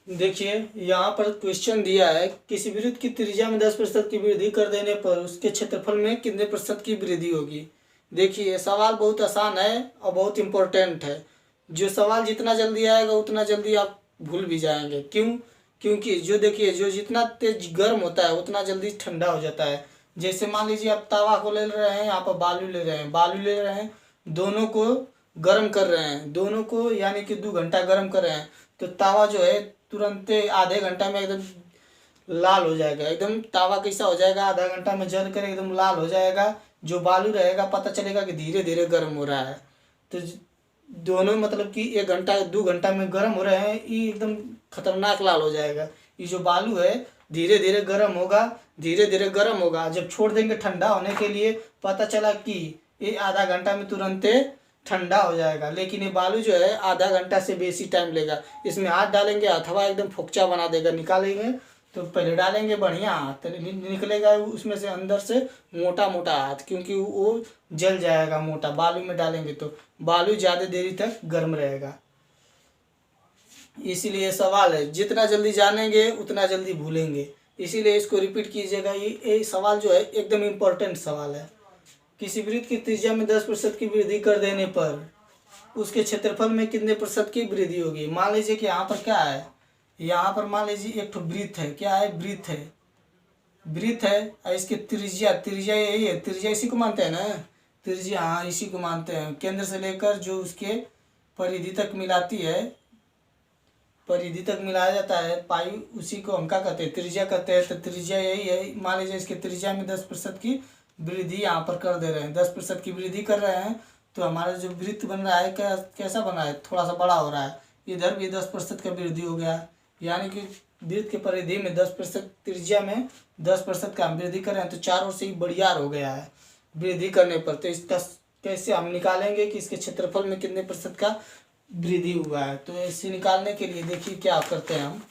देखिए यहाँ पर क्वेश्चन दिया है, किसी वृत्त की त्रिज्या में 10% की वृद्धि कर देने पर उसके क्षेत्रफल में कितने प्रतिशत की वृद्धि होगी। देखिए ये सवाल बहुत आसान है और बहुत इम्पोर्टेंट है। जो सवाल जितना जल्दी आएगा उतना जल्दी आप भूल भी जाएंगे। क्यों? क्योंकि जो देखिए जो जितना तेज गर्म होता है उतना जल्दी ठंडा हो जाता है। जैसे मान लीजिए आप तवा को ले रहे हैं, यहाँ पर बालू ले रहे हैं, बालू ले रहे हैं, दोनों को गर्म कर रहे हैं, दोनों को यानी कि 2 घंटा गर्म कर रहे हैं, तो तावा जो है तुरंत आधे घंटा में एकदम लाल हो जाएगा। एकदम तावा कैसा हो जाएगा, आधा घंटा में जल कर एकदम लाल हो जाएगा। जो बालू रहेगा पता चलेगा कि धीरे धीरे गर्म हो रहा है। तो दोनों मतलब कि 1 घंटा 2 घंटा में गर्म हो रहे हैं, ये एकदम खतरनाक लाल हो जाएगा। ये जो बालू है धीरे धीरे गर्म होगा, धीरे धीरे गर्म होगा। जब छोड़ देंगे ठंडा होने के लिए, पता चला कि ये आधा घंटा में तुरंत ठंडा हो जाएगा। लेकिन ये बालू जो है आधा घंटा से बेसी टाइम लेगा। इसमें हाथ डालेंगे, अथवा एकदम फोकचा बना देगा। निकालेंगे तो पहले डालेंगे बढ़िया हाथ, निकलेगा उसमें से अंदर से मोटा मोटा हाथ, क्योंकि वो जल जाएगा मोटा। बालू में डालेंगे तो बालू ज़्यादा देरी तक गर्म रहेगा। इसीलिए सवाल है, जितना जल्दी जानेंगे उतना जल्दी भूलेंगे। इसीलिए इसको रिपीट कीजिएगा। ये सवाल जो है एकदम इम्पोर्टेंट सवाल है। किसी वृत्त की त्रिज्या में 10% की वृद्धि कर देने पर उसके क्षेत्रफल में कितने प्रतिशत की वृद्धि होगी। मान लीजिए कि यहाँ पर क्या है, यहाँ पर मान लीजिए एक ठो वृत्त है। क्या है? वृत्त है, वृत्त है और इसकी त्रिज्या, त्रिज्या यही है, त्रिज्या इसी को मानते हैं ना, त्रिज्या, हाँ इसी को मानते हैं। केंद्र से लेकर जो उसके परिधि तक मिलाती है, परिधि तक मिलाया जाता है पाई, उसी को हम क्या कहते हैं? त्रिज्या कहते हैं। तो त्रिज्या यही है। मान लीजिए इसके त्रिज्या में 10% की वृद्धि यहाँ पर कर दे रहे हैं, 10% की वृद्धि कर रहे हैं, तो हमारा जो वृत्त बन रहा है कैसा बना है? थोड़ा सा बड़ा हो रहा है। इधर भी 10% का वृद्धि हो गया, यानी कि वृत्त के परिधि में 10%, त्रिज्या में 10% का हम वृद्धि कर रहे हैं, तो चारों से ही बड़ियार हो गया है वृद्धि करने पर। तो इसका कैसे हम निकालेंगे कि इसके क्षेत्रफल में कितने प्रतिशत का वृद्धि हुआ है। तो इसे निकालने के लिए देखिए क्या करते हैं हम।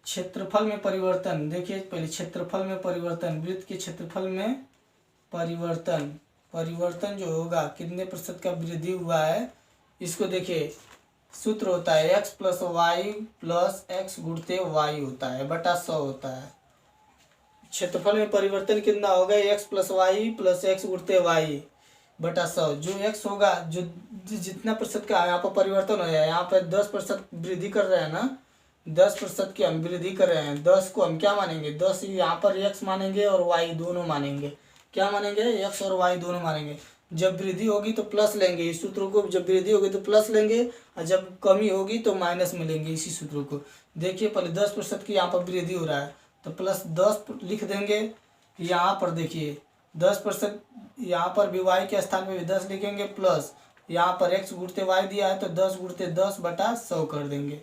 क्षेत्रफल में परिवर्तन, देखिए पहले क्षेत्रफल में परिवर्तन, वृत्त के क्षेत्रफल में परिवर्तन, परिवर्तन जो होगा कितने प्रतिशत का वृद्धि हुआ है, इसको देखिए सूत्र होता है x + y + x गुणते y होता है बटा 100 होता है। क्षेत्रफल में परिवर्तन कितना होगा? x + y + x गुणते y बटा 100। जो x होगा, जो जितना प्रतिशत का यहाँ पर परिवर्तन हो जाए, यहाँ पर 10% वृद्धि कर रहे हैं ना, 10% की हम वृद्धि कर रहे हैं। 10 को हम क्या मानेंगे? 10 यहाँ पर x मानेंगे और y दोनों मानेंगे। क्या मानेंगे? x और y दोनों मानेंगे। जब वृद्धि होगी तो प्लस लेंगे इस सूत्र को, जब वृद्धि होगी तो प्लस लेंगे, और जब कमी होगी तो माइनस में लेंगे इसी सूत्र को। देखिए पहले 10% की यहाँ पर वृद्धि हो रहा है, तो +10 लिख देंगे। यहाँ पर देखिए 10%, यहाँ पर भी y के स्थान पे भी 10 लिखेंगे, प्लस यहाँ पर x गुणते y दिया है, तो 10 गुणते 10 बटा 100 कर देंगे।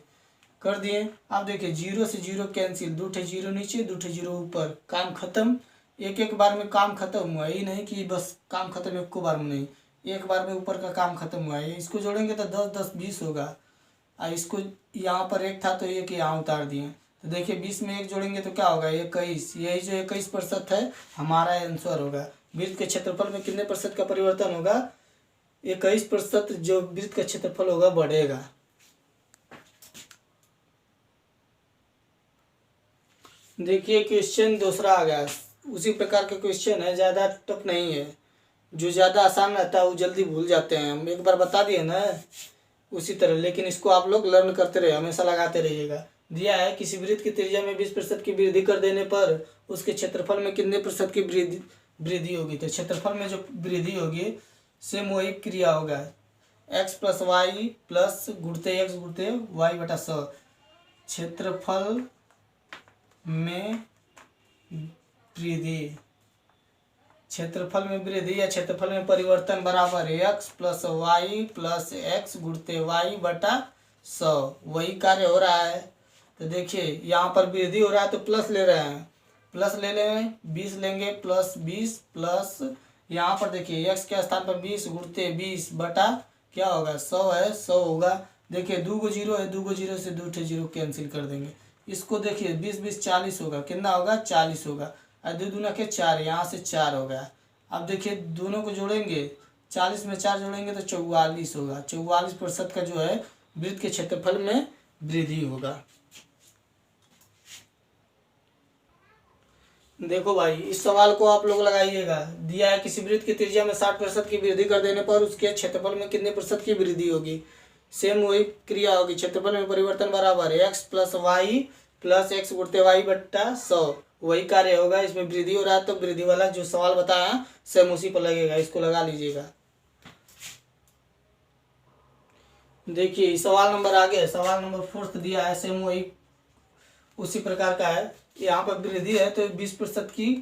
कर दिए। अब देखिए 0 से 0 कैंसिल, 2 ठे 0 नीचे 2 ठे 0 ऊपर, काम खत्म। एक एक बार में काम खत्म हुआ, ये नहीं कि बस काम खत्म एक को बार में, नहीं, एक बार में ऊपर का काम खत्म हुआ है। इसको जोड़ेंगे तो 10 10 20 होगा, और इसको यहाँ पर 1 था तो 1 यहाँ उतार दिए, तो देखिए 20 में 1 जोड़ेंगे तो क्या होगा? 21। यही जो 21% है हमारा आंसर होगा। वृत्त के क्षेत्रफल में कितने प्रतिशत का परिवर्तन होगा? 21% जो वृत्त का क्षेत्रफल होगा बढ़ेगा। देखिए क्वेश्चन दूसरा आ गया, उसी प्रकार के क्वेश्चन है, ज़्यादा टफ नहीं है। जो ज़्यादा आसान रहता है वो जल्दी भूल जाते हैं, हम एक बार बता दिए ना उसी तरह। लेकिन इसको आप लोग लर्न करते रहिए, हमेशा लगाते रहिएगा। दिया है किसी वृत्त की त्रिज्या में 20% की वृद्धि कर देने पर उसके क्षेत्रफल में कितने प्रतिशत की वृद्धि होगी। तो क्षेत्रफल में जो वृद्धि होगी सेम वही क्रिया होगा, x + y + गुणते x गुणते y बटा 100। क्षेत्रफल में वृद्धि, क्षेत्रफल में वृद्धि या क्षेत्रफल में परिवर्तन बराबर x + y + x गुणते y बटा 100। वही कार्य हो रहा है। तो देखिए यहाँ पर वृद्धि हो रहा है तो प्लस ले रहे हैं, प्लस ले लें, 20 लेंगे, +20 प्लस यहाँ पर देखिए x के स्थान पर 20 गुणते 20 बटा क्या होगा? 100 है, 100 होगा। देखिए 2 को 0 है, 2 को 0 से 2 ठे 0 कैंसिल कर देंगे। इसको देखिए 20 20 40 होगा, कितना होगा? 40 होगा, और 2 दूना के 4, यहाँ से 4 हो गया। अब देखिए दोनों को जोड़ेंगे 40 में 4 जोड़ेंगे तो 44 होगा। 44% का जो है वृत्त के क्षेत्रफल में वृद्धि होगा। देखो भाई, इस सवाल को आप लोग लगाइएगा। दिया है किसी वृत्त की त्रिज्या में 60% की वृद्धि कर देने पर उसके क्षेत्रफल में कितने प्रतिशत की वृद्धि होगी। सेम वही क्रिया होगी। क्षेत्रफल में परिवर्तन बराबर x plus y plus x गुणित वाई बट्टा 100, वही कार्य होगा। इसमें वृद्धि हो रहा है तो वृद्धि वाला जो सवाल बताया सेम उसी पर लगेगा, इसको लगा लीजिएगा। देखिए सवाल नंबर आगे, सवाल नंबर 4 दिया है, सेम वही उसी प्रकार का है। यहाँ पर वृद्धि है तो 20% की,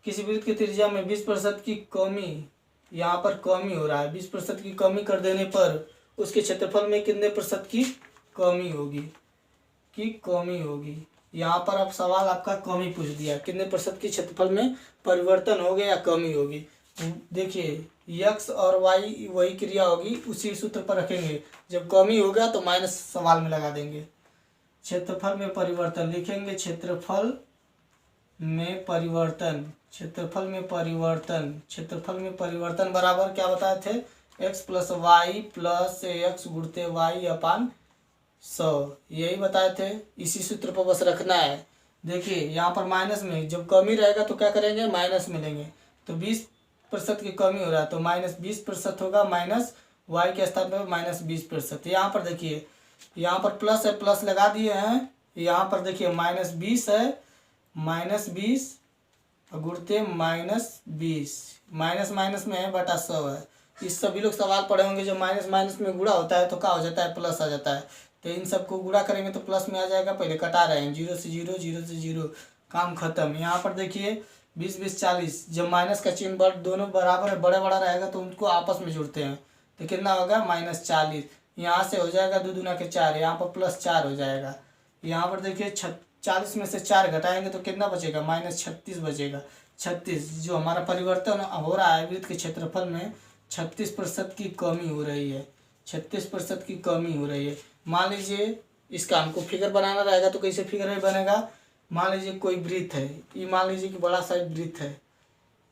किसी वृत्त की त्रिज्या में 20% की कमी, यहाँ पर कमी हो रहा है। 20% की कमी कर देने पर उसके क्षेत्रफल में कितने प्रतिशत की कमी होगी। यहाँ पर अब सवाल आपका कमी पूछ दिया, कितने प्रतिशत की क्षेत्रफल में परिवर्तन हो गया या कमी होगी। देखिए यक्स और वाई वही क्रिया होगी, उसी सूत्र पर रखेंगे। जब कमी होगा तो माइनस सवाल में लगा देंगे। क्षेत्रफल में परिवर्तन लिखेंगे, क्षेत्रफल में परिवर्तन बराबर क्या बताए थे, x plus y plus x गुणित वाई अपान 100, यही बताए थे। इसी सूत्र पर बस रखना है। देखिए यहाँ पर माइनस में जब कमी रहेगा तो क्या करेंगे, माइनस में लेंगे। तो 20% की कमी हो रहा है तो माइनस 20% होगा, माइनस वाई के स्थान पर माइनस 20%। यहाँ पर देखिए, यहाँ पर प्लस है, प्लस लगा दिए हैं। यहाँ पर देखिए माइनस 20 है, माइनस 20 गुणते माइनस 20, माइनस माइनस में है बटा 100 है। इस सभी लोग सवाल पढ़े होंगे, जब माइनस माइनस में गुणा होता है तो क्या हो जाता है, प्लस आ जाता है। तो इन सबको गुणा करेंगे तो प्लस में आ जाएगा। पहले कटा रहे हैं, 0 से 0, 0 से 0, काम खत्म। यहाँ पर देखिए 20 20 40, जब माइनस का चिन्ह दोनों बराबर बड़ा बड़ा रहेगा तो उनको आपस में जुड़ते हैं तो कितना होगा, माइनस 40। यहाँ से हो जाएगा 2 दूना के 4, यहाँ पर प्लस 4 हो जाएगा। यहाँ पर देखिए 40 में से 4 घटाएंगे तो कितना बचेगा, माइनस 36 बचेगा। 36 जो हमारा परिवर्तन हो रहा है वृत्त के क्षेत्रफल में 36% की कमी हो रही है। 36% की कमी हो रही है। मान लीजिए इसका हमको फिगर बनाना रहेगा तो कैसे फिगर बनेगा। मान लीजिए कोई वृत्त है, ये मान लीजिए कि बड़ा सा वृत्त है,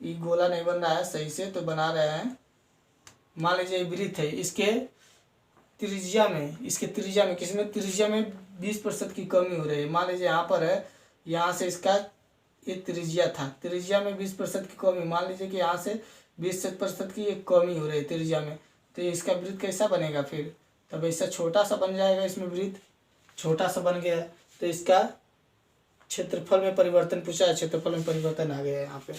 ये गोला नहीं बन रहा है सही से तो बना रहे हैं। मान लीजिए वृत्त है, इसके त्रिज्या में किसमें त्रिज्या में 20% की कमी हो रही है। मान लीजिए यहाँ पर है, यहाँ से इसका ये त्रिज्या था, त्रिज्या में 20% की कमी। मान लीजिए कि यहाँ से 20% की एक कमी हो रही है त्रिज्या में, तो इसका वृत्त कैसा बनेगा फिर, तब ऐसा छोटा सा बन जाएगा। इसमें वृत्त छोटा सा बन गया तो इसका क्षेत्रफल में परिवर्तन पूछा है, क्षेत्रफल में परिवर्तन आ गया है यहाँ पे।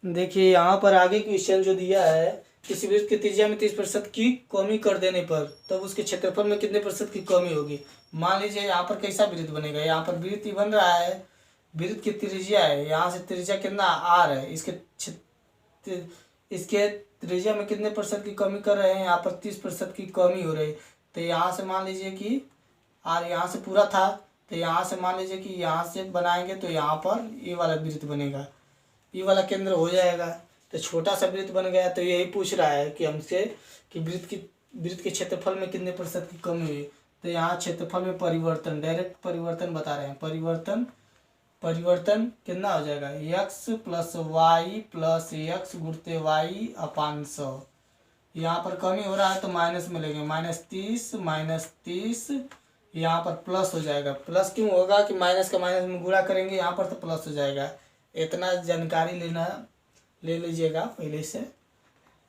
देखिए यहाँ पर आगे क्वेश्चन जो दिया है, किसी वृत्त की त्रिज्या में 30% की कमी कर देने पर तब उसके क्षेत्रफल में कितने प्रतिशत की कमी होगी। मान लीजिए यहाँ पर कैसा वृत्त बनेगा, यहाँ पर वृत्त बन रहा है, वृत्त की त्रिज्या है, यहाँ से त्रिज्या कितना आर है, इसके त्रिज्या में कितने प्रतिशत की कमी कर रहे हैं, यहाँ पर 30% की कमी हो रही। तो यहाँ से मान लीजिए कि आर यहाँ से पूरा था, तो यहाँ से मान लीजिए कि यहाँ से बनाएंगे तो यहाँ पर ये वाला वृत्त बनेगा, ये वाला केंद्र हो जाएगा। तो छोटा सा वृत्त बन गया। तो यही पूछ रहा है कि हमसे कि वृत्त के क्षेत्रफल में कितने प्रतिशत की कमी हुई। तो यहाँ क्षेत्रफल में परिवर्तन, डायरेक्ट परिवर्तन बता रहे हैं। परिवर्तन कितना हो जाएगा, x plus y plus x गुणित वाई अपान 100। यहाँ पर कमी हो रहा है तो माइनस में लेंगे, माइनस 30 यहाँ पर प्लस हो जाएगा। प्लस क्यों होगा कि माइनस का माइनस में गुणा करेंगे यहाँ पर तो प्लस हो जाएगा। इतना जानकारी ले लीजिएगा, पहले से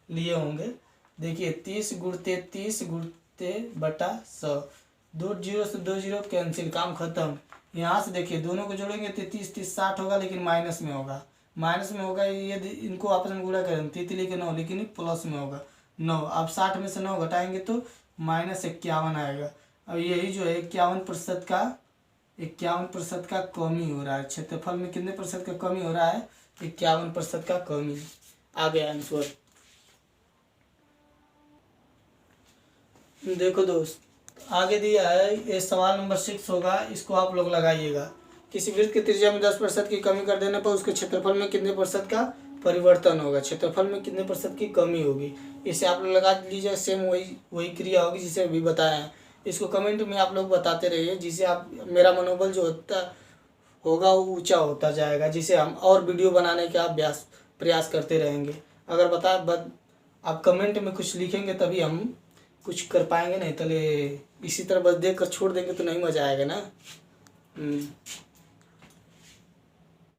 लिए होंगे। देखिए 30 गुणते बटा 100, 2 0 से 2 0 कैंसिल, काम खत्म। यहाँ से देखिए दोनों को जोड़ेंगे तो 30 30 60 होगा, लेकिन माइनस में होगा। यदि इनको आपस में गुणा करें 33 के 9, लेकिन प्लस में होगा 9। अब 60 में से 9 घटाएंगे तो माइनस 51 आएगा। अब यही जो है 51% का कमी हो रहा है। क्षेत्रफल में कितने प्रतिशत का कमी हो रहा है, 51% का कमी। आ गया आंसर। देखो दोस्त आगे दिया है, ये सवाल नंबर 6 होगा, इसको आप लोग लगाइएगा। किसी वृत्त की त्रिज्या में 10% की कमी कर देने पर उसके क्षेत्रफल में कितने प्रतिशत का परिवर्तन होगा, क्षेत्रफल में कितने प्रतिशत की कमी होगी। इसे आप लोग लगा लीजिए। सेम वही क्रिया होगी जिसे अभी बताया है। इसको कमेंट में आप लोग बताते रहिए, जिससे आप मेरा मनोबल जो होगा वो ऊंचा होता जाएगा, जिसे हम और वीडियो बनाने का प्रयास करते रहेंगे। अगर आप कमेंट में कुछ लिखेंगे तभी हम कुछ कर पाएंगे, नहीं तो इसी तरह बस देख कर छोड़ देंगे तो नहीं मज़ा आएगा ना।